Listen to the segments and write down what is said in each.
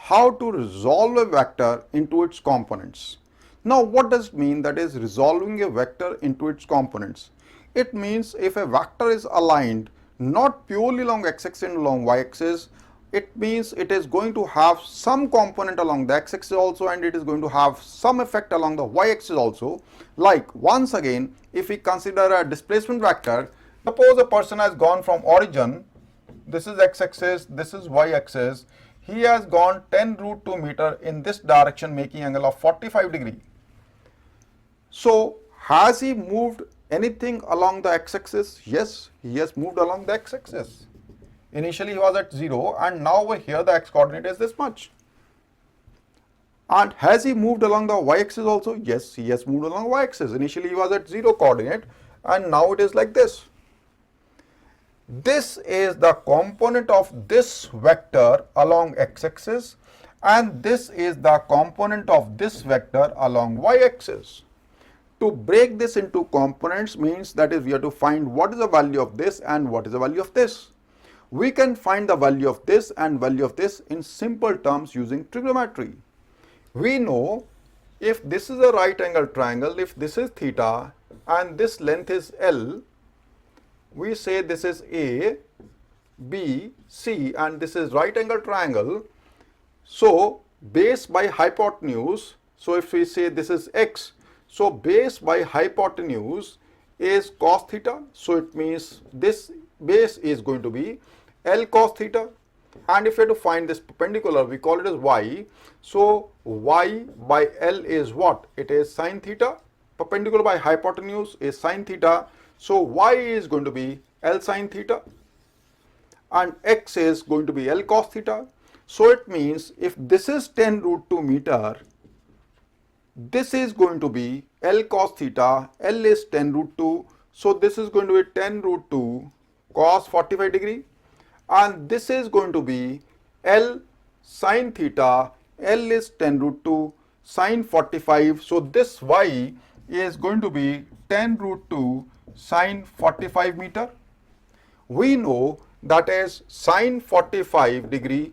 how to resolve a vector into its components. Now what does it mean, that is resolving a vector into its components? It means if a vector is aligned not purely along x-axis and along y-axis, it means it is going to have some component along the x-axis also, and it is going to have some effect along the y-axis also. Like once again, if we consider a displacement vector, suppose a person has gone from origin, this is x-axis, this is y-axis, he has gone 10 root 2 meter in this direction making angle of 45 degree. So has he moved anything along the x-axis? Yes, he has moved along the x-axis. Initially he was at 0 and now over here the x-coordinate is this much. And has he moved along the y-axis also? Yes, he has moved along y-axis. Initially he was at 0 coordinate and now it is like this. This is the component of this vector along x-axis and this is the component of this vector along y-axis. To break this into components means that is we have to find what is the value of this and what is the value of this. We can find the value of this and value of this in simple terms using trigonometry. We know if this is a right angle triangle, if this is theta and this length is L, we say this is A, B, C and this is right angle triangle. So base by hypotenuse, so if we say this is x, so base by hypotenuse is cos theta, so it means this base is going to be L cos theta, and if we have to find this perpendicular, we call it as y. So y by L is what? It is sin theta. Perpendicular by hypotenuse is sin theta. So y is going to be L sin theta and x is going to be L cos theta. So it means if this is 10 root 2 meter, this is going to be L cos theta, L is 10 root 2. So this is going to be 10 root 2 cos 45 degree. And this is going to be L sin theta, L is 10 root 2 sin 45. So this y is going to be 10 root 2 sin 45 meter. We know that is sin 45 degree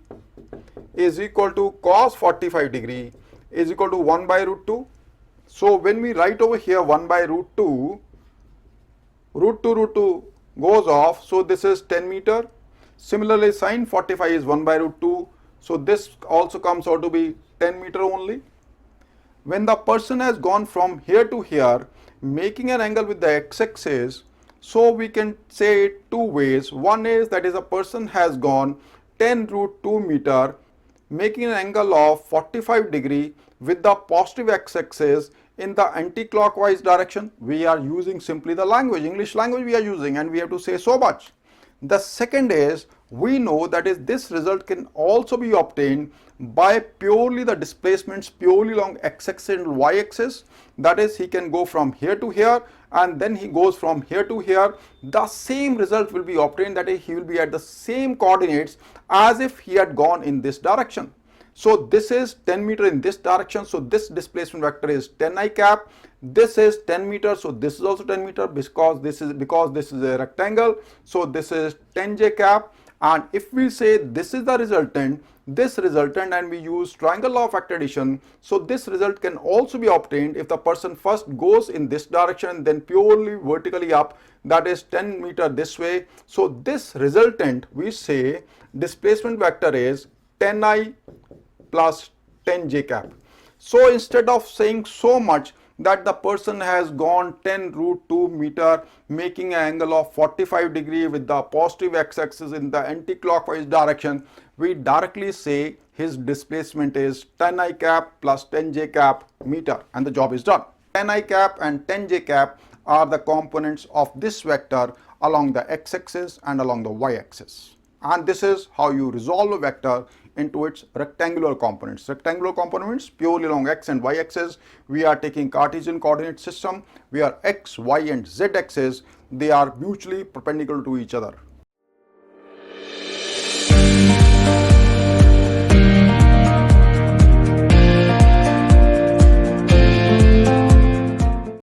is equal to cos 45 degree is equal to 1 by root 2. So when we write over here 1 by root 2, root 2 goes off. So this is 10 meter. Similarly, sin 45 is 1 by root 2. So this also comes out to be 10 meter only. When the person has gone from here to here, making an angle with the x-axis, so we can say it two ways. One is that is a person has gone 10 root 2 meter, making an angle of 45 degree with the positive x-axis in the anti-clockwise direction. We are using simply the language, English language we are using, and we have to say so much. The second is we know that is this result can also be obtained by purely the displacements purely along x-axis and y-axis. That is, he can go from here to here and then he goes from here to here. The same result will be obtained, that is, he will be at the same coordinates as if he had gone in this direction. So this is 10 meter in this direction, so this displacement vector is 10 I cap. This is 10 meter, so this is also 10 meter because this is a rectangle, so this is 10 j cap. And if we say this is the resultant, and we use triangle law of factor addition, so this result can also be obtained if the person first goes in this direction and then purely vertically up, that is 10 meter this way. So this resultant, we say displacement vector is 10I plus 10 j cap. So instead of saying so much that the person has gone 10 root 2 meter making an angle of 45 degree with the positive x-axis in the anti-clockwise direction, we directly say his displacement is 10 I cap plus 10 j cap meter and the job is done. 10 I cap and 10 j cap are the components of this vector along the x-axis and along the y-axis. And this is how you resolve a vector into its rectangular components. Rectangular components purely along x and y axis. We are taking Cartesian coordinate system where x, y and z axis, they are mutually perpendicular to each other.